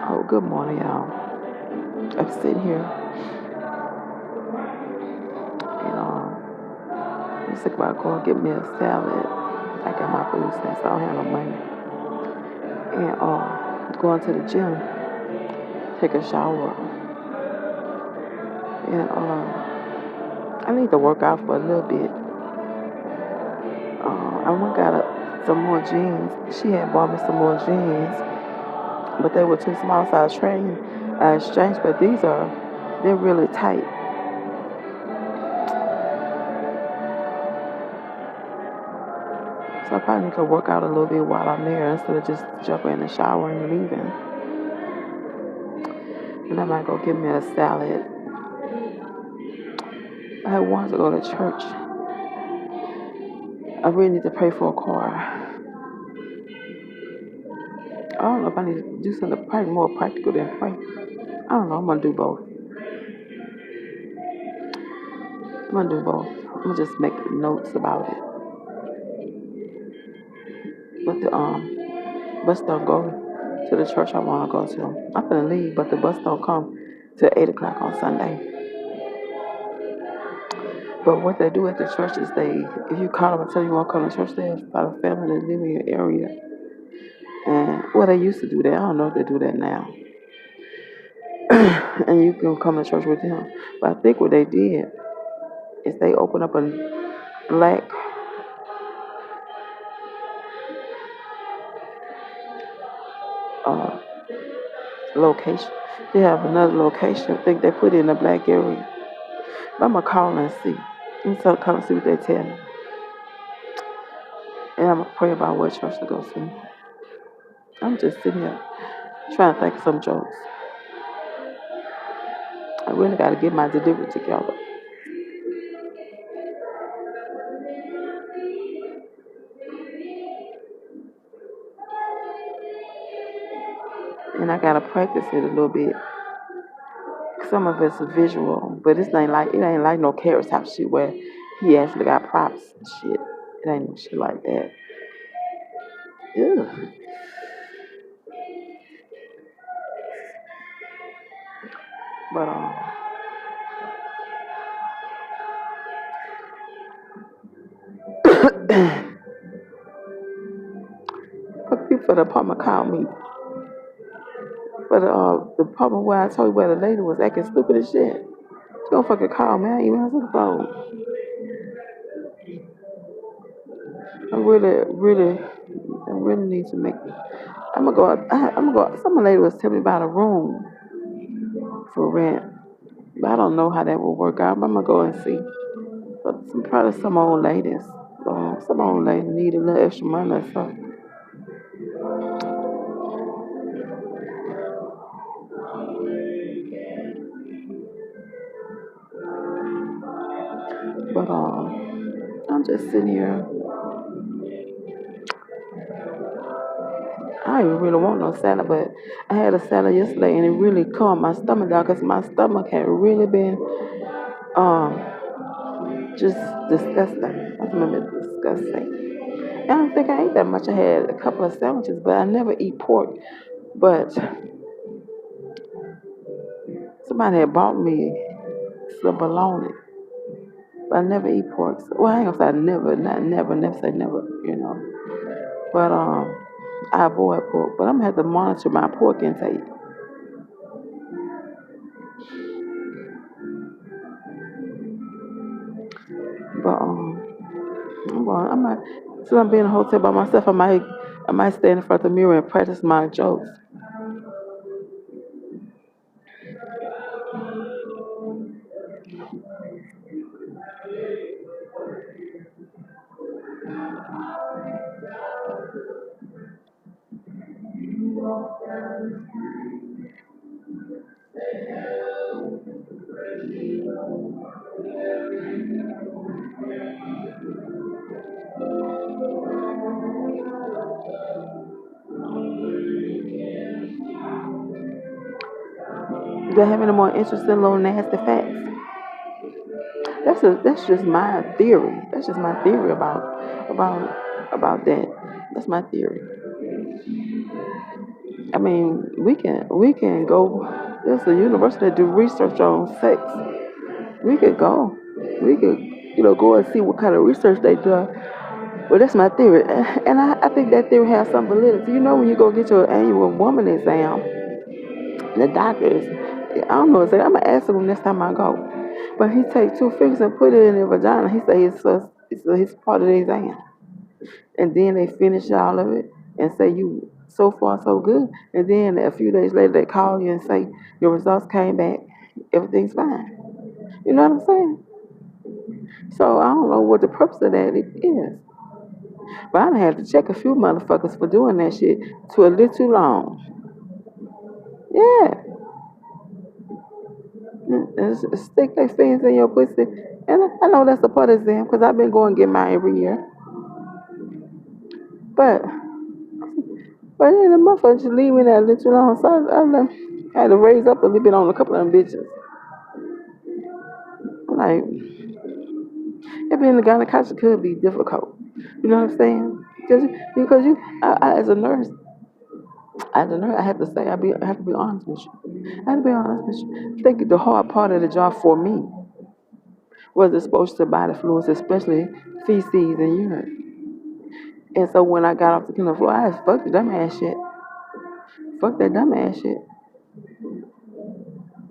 Oh, good morning, y'all. I'm sitting here, I'm sick about going get me a salad. I got my food stamps, so I don't have no money. And going to the gym, take a shower, and I need to work out for a little bit. I went got some more jeans. She had bought me some more jeans, but they were too small, so I exchanged. But they're really tight. So I probably need to work out a little bit while I'm there instead of just jumping in the shower and leaving. And I might go get me a salad. I wanted to go to church. I really need to pray for a car. I don't know if I need to do something probably more practical than pray. I don't know. I'm gonna do both. I'm gonna do both. I'm gonna just make notes about it. But the bus don't go to the church I wanna go to. I'm gonna leave, but the bus don't come till 8 o'clock on Sunday. But what they do at the church is if you call them and tell you want to come to church, they find a family that live in your area. And well, they used to do that. I don't know if they do that now. And you can come to church with them. But I think what they did is they opened up a black uh, location. They have another location. I think they put it in a black area. But I'm gonna call and see. I'm gonna call and see what they tell me. And I'm gonna pray about what church to go to. I'm just sitting here trying to think of some jokes. I really gotta get my delivery together. And I gotta practice it a little bit. Some of it's visual, but it ain't like no carrot top shit where he actually got props and shit. It ain't no shit like that. Ugh. But fuck you for the apartment called me. For the apartment where I told you where the lady was acting stupid as shit. She gonna fucking call me. I ain't even answer the phone. I really need to make. I'm gonna go. I'm gonna go. Some lady was telling me about a room for rent, but I don't know how that will work out. But I'm gonna go and see. But probably some old ladies. Some old lady need a little extra money or something. But I'm just sitting here. I don't even really want no salad, but I had a salad yesterday and it really calmed my stomach down because my stomach had really been um just disgusting. I remember disgusting. I don't think I ate that much. I had a couple of sandwiches, but I never eat pork. But somebody had bought me some bologna, but I never eat pork. So, well, I ain't gonna say never, not never say never. But I avoid pork. But I'm gonna have to monitor my pork intake. But I might, since I'm being in a hotel by myself, I might stand in front of the mirror and practice my jokes. Do I have any more interesting little nasty facts? That's just my theory. That's just my theory about that. That's my theory. I mean, we can go. There's a university that do research on sex. We could go. We could, go and see what kind of research they do. Well, that's my theory, and I think that theory has some validity. When you go get your annual woman exam, the doctors, I don't know, I'm gonna ask him next time I go. But he take two fingers and put it in their vagina. He say it's part of the exam, and then they finish all of it and say you so far so good, and then a few days later they call you and say your results came back, everything's fine. You know what I'm saying? So I don't know what the purpose of that is. But I done had to check a few motherfuckers for doing that shit to a little too long. Yeah. Stick their fingers in your pussy. And I know that's a part of them because I've been going to get mine every year. But then the motherfucker just leave me there a little too long. So I had to raise up a little bit on a couple of them bitches. Like, it being the gynecologist could be difficult. You know what I'm saying? Because as a nurse, I have to say, I have to be honest with you. I have to be honest with you. I think the hard part of the job for me was exposed to body fluids, especially feces and urine. And so when I got off the killing floor, I fucked the dumbass shit. Fuck that dumbass shit.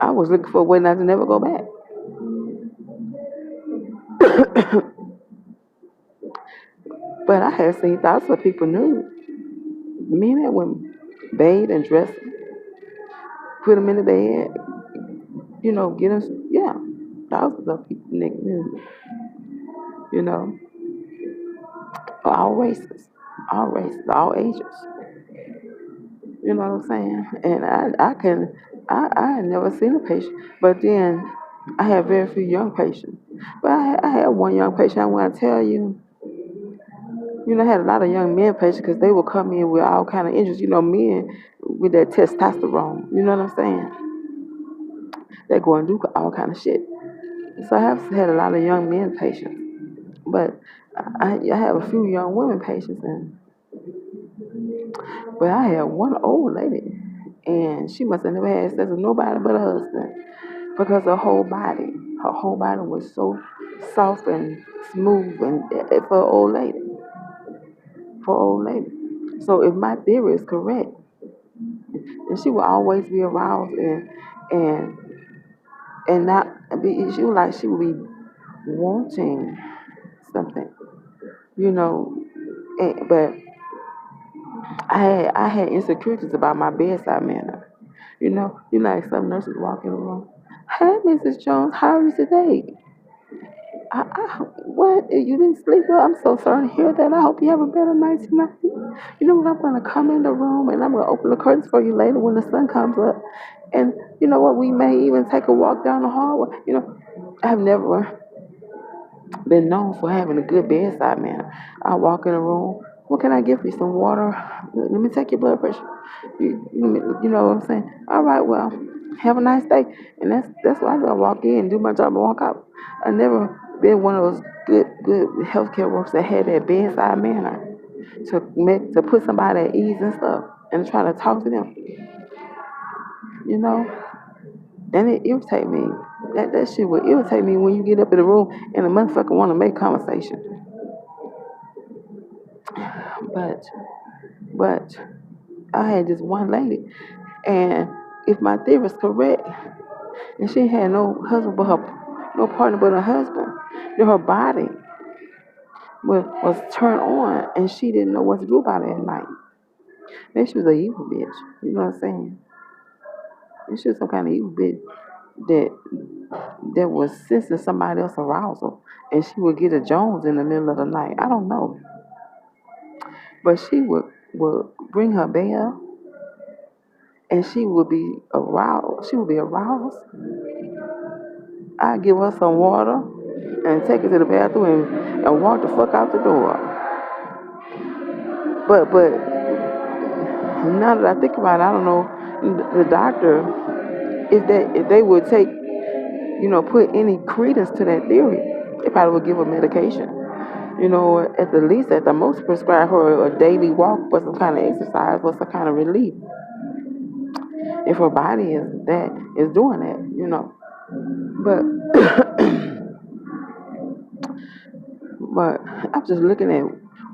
I was looking for a way not to never go back. But I had seen thousands of people nude, men and women, bathe and dress, put them in the bed, get them, yeah, thousands of people naked nude, you know, all races, all ages. You know what I'm saying? And I had never seen a patient, but then I had very few young patients. But I had one young patient. I want to tell you, I had a lot of young men patients because they would come in with all kind of injuries. Men with that testosterone. You know what I'm saying? They go and do all kind of shit. So I have had a lot of young men patients, but I have a few young women patients, but I had one old lady, and she must have never had sex with nobody but her husband because her whole body was so soft and smooth, and for an old lady. So if my theory is correct, then she will always be aroused and and not be. She would be wanting something, you know. But I had insecurities about my bedside manner. Like some nurses walk in the room. Hey, Mrs. Jones, how are you today? What? You didn't sleep well? I'm so sorry to hear that. I hope you have a better night tonight. You know what? I'm going to come in the room and I'm going to open the curtains for you later when the sun comes up. And you know what? We may even take a walk down the hallway. I've never been known for having a good bedside manner. I walk in the room. What can I give you? Some water? Let me take your blood pressure. You know what I'm saying? All right, well, have a nice day. And that's why I do. I walk in, do my job, and walk out. I never been one of those good healthcare workers that had that bedside manner to put somebody at ease and stuff and try to talk to them. You know, and it irritate me. That shit would irritate me when you get up in the room and the motherfucker want to make conversation. But but I had this one lady, and if my theory is correct, and she had no husband but no partner but her husband, then her body was turned on, and she didn't know what to do about it at night. Maybe she was an evil bitch. You know what I'm saying? And she was some kind of evil bitch that was sensing somebody else's arousal, and she would get a Jones in the middle of the night. I don't know, but she would bring her bell, and she would be aroused. She would be aroused. I'd give her some water and take her to the bathroom and walk the fuck out the door. But now that I think about it, I don't know the doctor if they would put any credence to that theory. They probably would give her medication. At the least, at the most, prescribe her a daily walk for some kind of exercise or some kind of relief. if her body is doing that, you know. But but I'm just looking at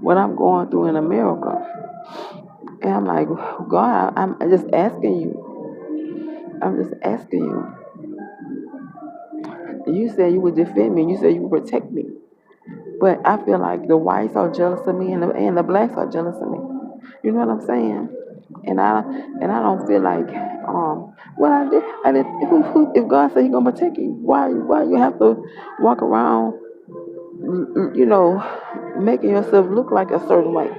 what I'm going through in America, and I'm like, God, I'm just asking you. I'm just asking you. You said you would defend me. You said you would protect me. But I feel like the whites are jealous of me, and the blacks are jealous of me. You know what I'm saying? And I don't feel like what I did. If God said He gonna protect you, why you have to walk around, you know, making yourself look like a certain way?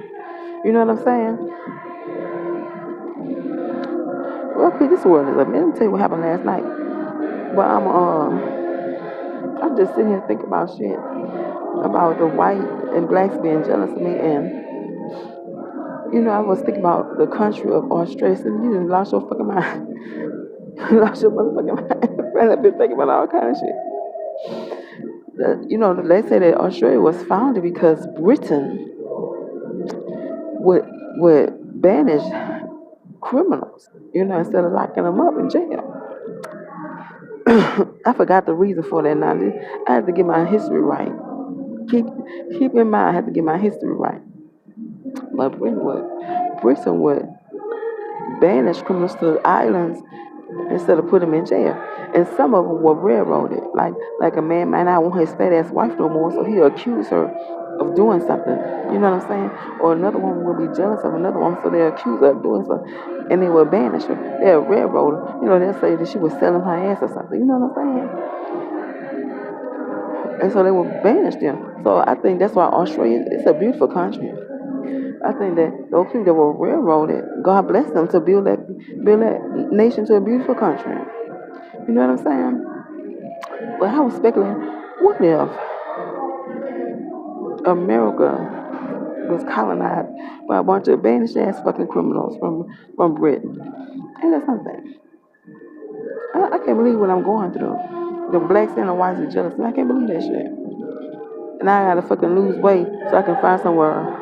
You know what I'm saying? Well, this world is a man. Let me tell you what happened last night. But I'm just sitting here thinking about shit about the white and blacks being jealous of me, and I was thinking about the country of Australia. So you just lost your fucking mind. Lost your motherfucking mind. Man, I've been thinking about all kind of shit. They say that Australia was founded because Britain would banish criminals, instead of locking them up in jail. I forgot the reason for that now. I had to get my history right. Keep keep in mind I had to get my history right. But Britain would banish criminals to islands instead of put them in jail. And some of them were railroaded. Like a man might not want his fat ass wife no more, so he'll accuse her of doing something. You know what I'm saying? Or another woman will be jealous of another woman, so they'll accuse her of doing something, and they will banish her. They'll railroad her. They'll say that she was selling her ass or something. You know what I'm saying? And so they will banish them. So I think that's why Australia is a beautiful country. I think that those people that were railroaded, God bless them to build that nation to a beautiful country. You know what I'm saying? But I was speculating, what if America was colonized by a bunch of banished ass fucking criminals from Britain? Ain't that something? I can't believe what I'm going through. The blacks and the whites are jealous, and I can't believe that shit. And I gotta fucking lose weight so I can find somewhere,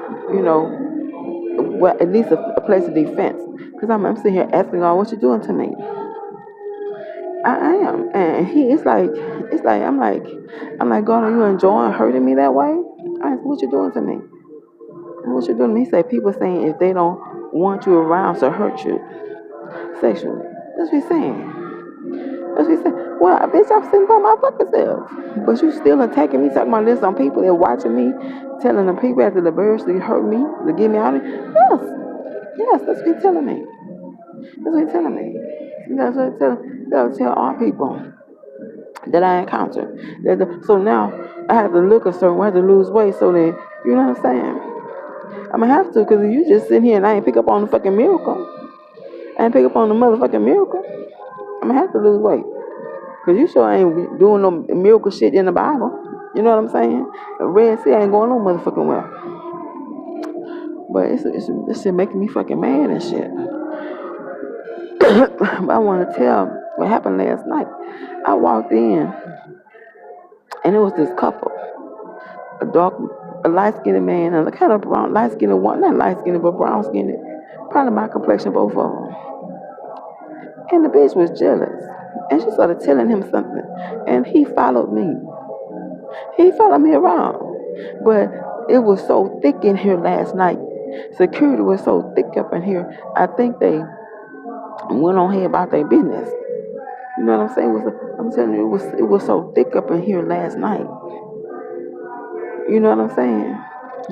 well, at least a place of defense. Because I'm sitting here asking God, what you doing to me? I am, and I'm like, God, are you enjoying hurting me that way? I said, what you doing to me? What you doing to me? He said, people saying if they don't want you around to hurt you sexually. That's what he's saying. That's what he's saying. Well, bitch, I'm sitting by my fucking self. But you still attacking me, talking about this on people that watching me, telling the people after the birds to hurt me, to get me out of it. Yes. Yes, that's what he's telling me. That's what he's telling me. That's what he's tell all people that I encounter. So now I have to look a certain way, I have to lose weight so that, you know what I'm saying? I'm gonna have to, because if you just sit here and I ain't pick up on the fucking miracle, I ain't pick up on the motherfucking miracle, I'm gonna have to lose weight. Because you sure ain't doing no miracle shit in the Bible. You know what I'm saying? The Red Sea ain't going no motherfucking well. But this shit making me fucking mad and shit. But I want to tell what happened last night. I walked in, and it was this couple, a dark, a light-skinned man, and a kind of brown, light-skinned one, not light-skinned, but brown-skinned, probably my complexion, both of them. And the bitch was jealous, and she started telling him something, and he followed me. He followed me around, but it was so thick in here last night. Security was so thick up in here. I think they went on here about their business. You know what I'm saying? I'm telling you, it was so thick up in here last night. You know what I'm saying?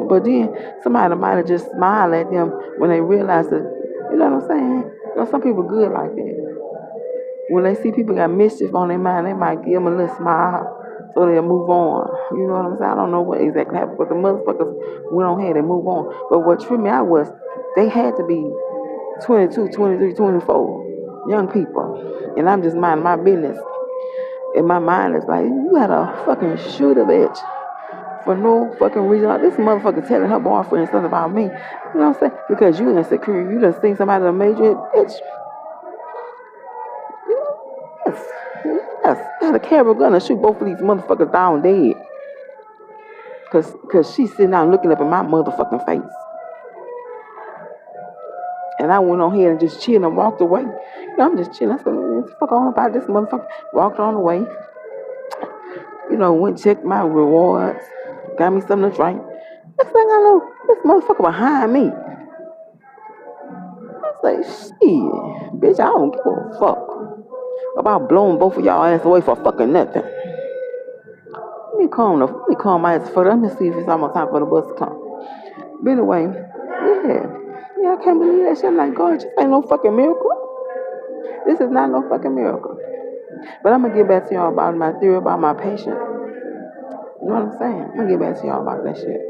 But then somebody might have just smiled at them when they realized that. You know what I'm saying? Some people good like that. When they see people got mischief on their mind, they might give them a little smile so they'll move on. You know what I'm saying? I don't know what exactly happened, but the motherfuckers went on ahead and move on. But what tripped me out was they had to be 22, 23, 24 young people. And I'm just minding my business. And my mind is like, you got a fucking shooter bitch for no fucking reason. This motherfucker telling her boyfriend something about me. You know what I'm saying? Because you insecure. You done seen somebody that made you a bitch. Yes. Yes. I had a carry gun and shoot both of these motherfuckers down dead. Cause she's sitting down looking up in my motherfucking face. And I went on here and just chilled and walked away. I'm just chilling. I said, fuck on about this motherfucker. Walked on the way. Went checked my rewards. Got me something to drink. Next thing I know, this motherfucker behind me. I was like, shit, bitch, I don't give a fuck about blowing both of y'all ass away for fucking nothing. Let me calm my ass for Let me see if it's almost time for the bus to come. But anyway, yeah. Yeah, I can't believe that shit. I'm like, God, this ain't no fucking miracle. This is not no fucking miracle. But I'm gonna get back to y'all about my theory about my patient. You know what I'm saying? I'm gonna get back to y'all about that shit.